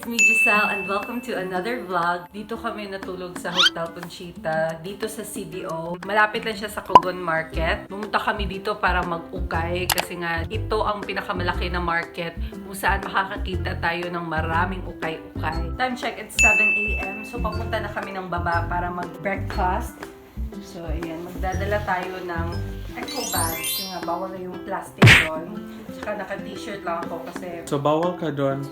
It's me, Jhocel, and welcome to another vlog. Dito kami natulog sa Hotel Conchita, dito sa CDO. Malapit lang siya sa Cogon Market. Pumunta kami dito para mag-ukay kasi nga ito ang pinakamalaki na market kung saan makakakita tayo ng maraming ukay-ukay. Time check, it's 7 AM. So papunta na kami ng baba para mag-breakfast. So ayan, magdadala tayo ng eco bag. Kasi nga bawal na yung plastic doon. Tsaka naka-t-shirt lang ako kasi... So, bawal ka doon.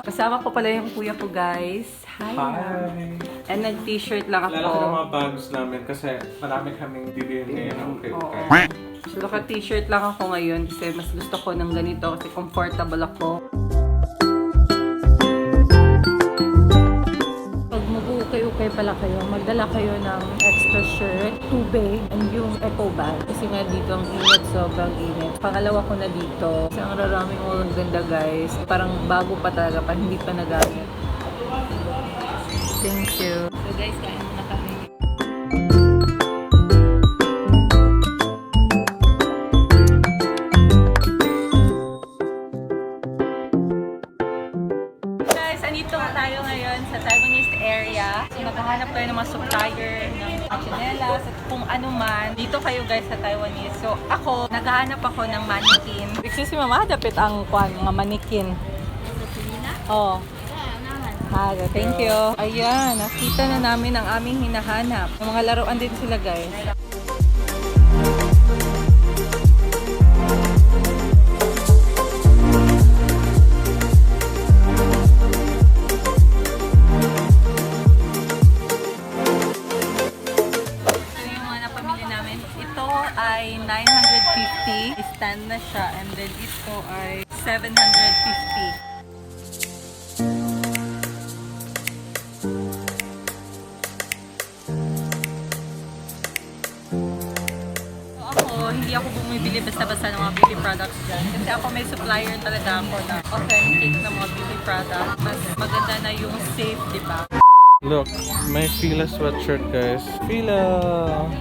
Kasama ko pala yung kuya ko, guys. Hi! Hi! And nag-t-shirt lang ako. Lalaki ng mga bags namin kasi marami kaming bibili ngayon ng ukay-ukay. So, naka-t-shirt lang ako ngayon kasi mas gusto ko ng ganito kasi comfortable ako. Pag mag-ukay-ukay pala kayo, magdala kayo ng extra shirt, tubig, and yung eco bag. Kasi nga dito ang init, sobrang init. Pangalawa ko na dito. Kasi ang raraming walang ganda, guys. Parang bago pa talaga, pa hindi pa nagamit. Thank you. So guys, kain muna kami. Guys, andito tayo ngayon sa Taiwanese area. So naghahanap kayo ng mga supplier ng chinelas at kung ano man. Dito kayo guys sa Taiwanese. So ako, naghahanap ako ng mannequin. Excuse me, mama, dapit ang mga mannequin. Oh. Thank you. Ayan, nakita na namin ang aming hinahanap. Yung mga laruan din sila, guys. Ito yung mga napamili namin. Ito ay 950. Stand na siya. And then ito ay 750. Hindi ako bumibili basta-basta ng mga beauty products dyan. Kasi ako may supplier talaga ako na authentic na mga beauty products. Mas maganda na yung safe, di ba? Look, may Fila sweatshirt, guys. Fila!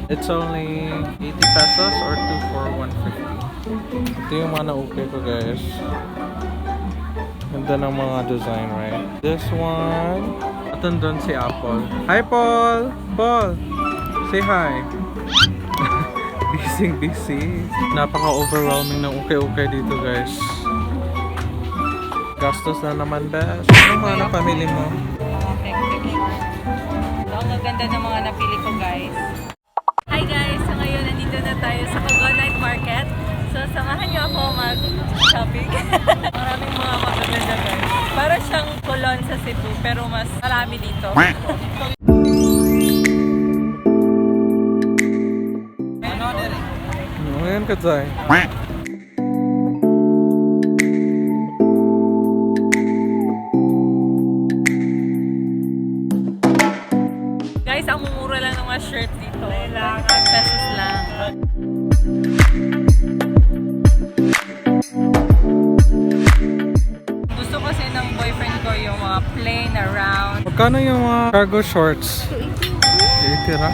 It's only 80 pesos or 2 for 150. Ito yung mga na-ukay ko, guys. Ganda ng mga design, right? This one. At doon si Apple. Hi, Paul! Paul! Say hi! Busy. Napaka-overwhelming ng ukay-ukay dito, guys. Gastos na naman, best. Ano mga napamili mo? Ang ganda ng mga napili ko, guys. Hi, guys! So ngayon, nandito na tayo sa Cogon Market. So, samahan niyo ako mag-shopping. Maraming mga magaganda, guys. Para siyang Colon sa Cebu, pero mas marami dito. Ayan ka, Zay. Guys, ang mumura lang ng mga shirts dito. 5 pesos lang. Gusto kasi ng boyfriend ko yung mga plain around. Magkano yung mga cargo shorts? 80 ra?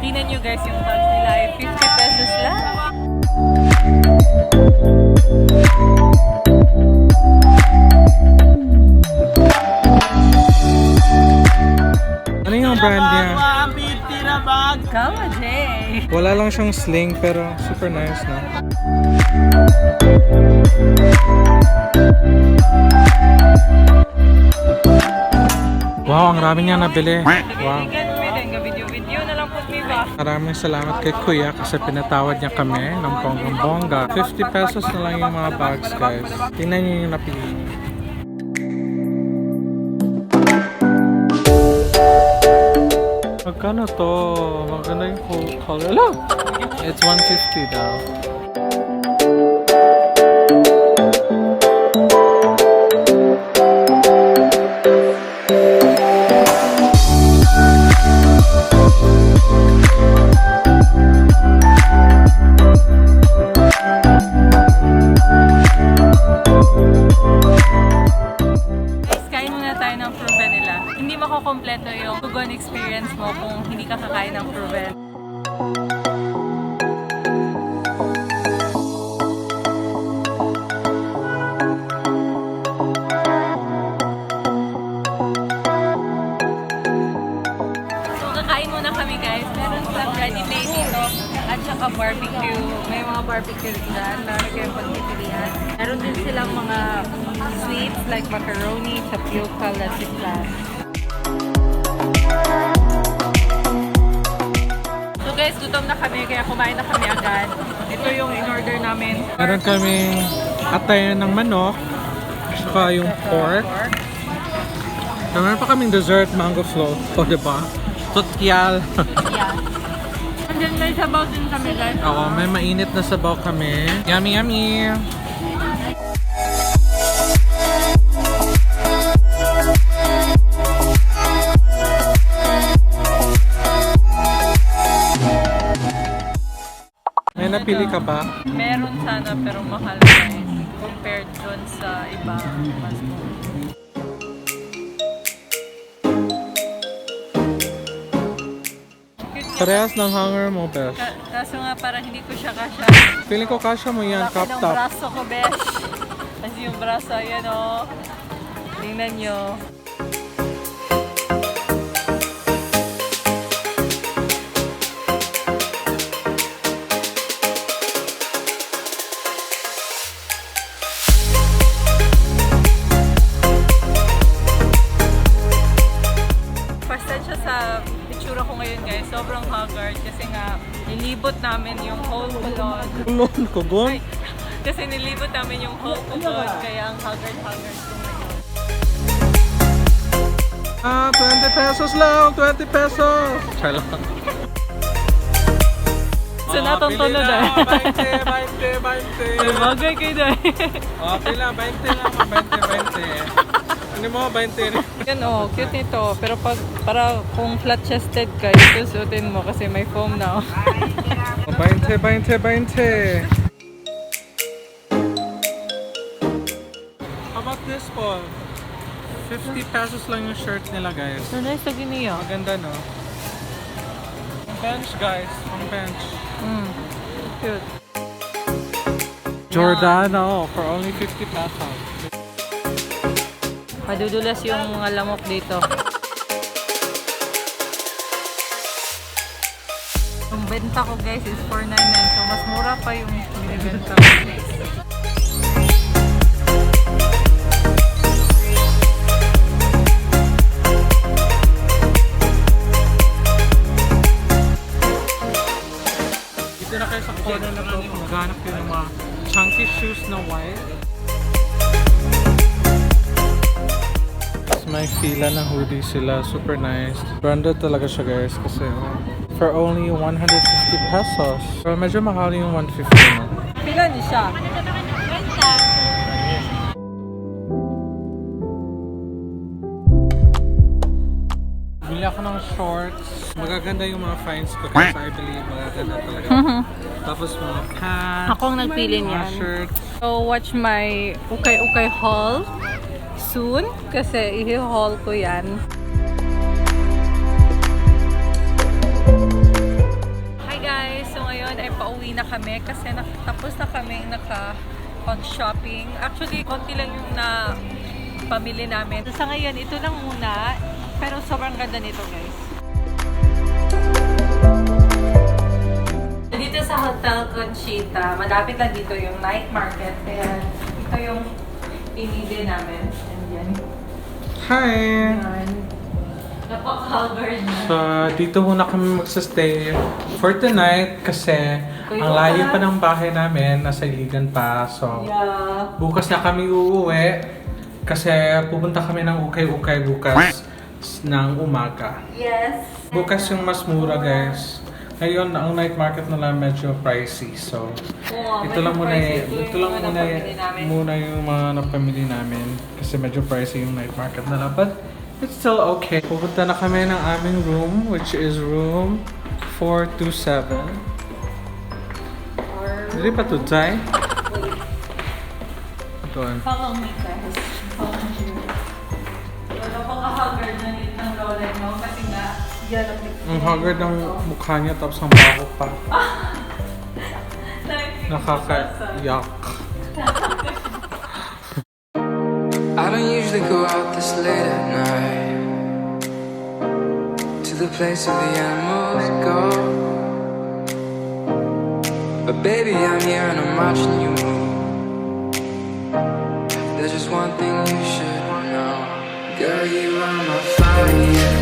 Tingnan nyo guys, yung bags nila ay 50 pesos lang. Ano yung brand niya? Kama, Jay! Wala lang siyang sling pero super nice na. Wow, ang rami niya nabili. Wow. Video na lang po, diba? Maraming salamat kay Kuya kasi pinatawad niya kami ng bonggang-bongga. 50 pesos na lang yung mga bags, guys. Tingnan niyo yung napili. Magkano to? Maganda yung whole color. Hello! It's 150 daw. Hindi makukompleto yung Cogon experience mo kung hindi ka kakain ng proven. ng ready-made dito at saka barbecue. May mga barbecue rin dyan. Meron kayong pagpipilian. Meron din silang mga sweets like macaroni, tapioca, lasiplas. So guys, gutom na kami kaya kumain na kami agad. Ito yung in-order namin. Meron kaming atayan ng manok, saka yung pork. Meron pa kaming dessert, mango float. O, diba? Tutyal. Yeah. And then may sabaw din kami guys. Oo, may mainit na sabaw kami. Yummy, yummy! May napili ka ba? Meron sana pero mahal guys. Compared dun sa iba. Mas Parehas ng hanger mo, besh. kaso nga para hindi ko siya kasya. Feeling ko kasya mo yan, Laki crop ng top. braso ko, besh. Kasi yung braso, ayan o. Tingnan nyo. Pasensya sa itsura ko ngayon guys, sobrang haggard kasi nga nilibot namin yung whole Cogon. Ulon, Cogon? Kasi nilibot namin yung whole Cogon kaya ang haggard-haggard ko ngayon. Ah, 20 pesos lang! 20 pesos! Try lang. So natuntuno dahil. 20, 20, 20. Bagay kayo dahil. Okay lang, 20 lang. 20, 20. Hindi mo, 20. Yan oh, cute nito. Pero pag para kung flat-chested ka, ito suotin mo kasi may foam na oh. 20, 20, 20. How about this, Paul? 50 pesos lang yung shirt nila, guys. So nice lagi niya. Maganda, no? Ang bench, guys. Ang bench. Cute. Giordano for only 50 pesos. Madudulas yung mga lamok dito. Yung benta ko guys is 499. So mas mura pa yung binibenta ko guys. Dito na kayo sa corner na to. Maghanap kayo ng mga chunky shoes na white. May fila na hoodie sila. Super nice. Branded talaga siya guys kasi for only 150 pesos. Pero medyo mahal yung 150 na. Pila ni siya? Bili ako ng shorts. Magaganda yung mga finds ko guys. I believe magaganda talaga. Tapos mga pants. Akong nagpili mga niyan. shirts. So watch my Ukay Ukay haul soon kasi i-haul ko yan. Hi guys! So ngayon ay pauwi na kami kasi tapos na kami nakapag-shopping. Actually, konti lang yung na pamili namin. So, sa ngayon, ito lang muna. Pero sobrang ganda nito guys. Dito sa Hotel Conchita, malapit lang dito yung night market. Kaya ito yung pinili namin. Ayan. Hi! Ayan. Napaka-haggard na. So, dito muna kami magsastay for tonight kasi ang layo pa ng bahay namin, nasa Iligan pa. So, Yeah. bukas na kami uuwi kasi pupunta kami ng Ukay Ukay bukas ng umaga. Yes. Bukas yung mas mura guys. Ngayon, ang night market nila medyo pricey. So, ito lang muna yung mga napamili namin kasi medyo pricey yung night market nila. But, it's still okay. Pupunta na kami ng aming room, which is room 427. Dili pa to, Jai? Doon. Follow me guys. Follow me. Napaka-haggard na nito ng lola mo kasi nga yan Ang haggard ng mukha niya tapos ang baho pa. Nakaka-yak. I don't usually go out this late at night to to the place where the animals go. But baby, I'm here and I'm watching you move. There's just one thing you should know. Girl, you are my fire.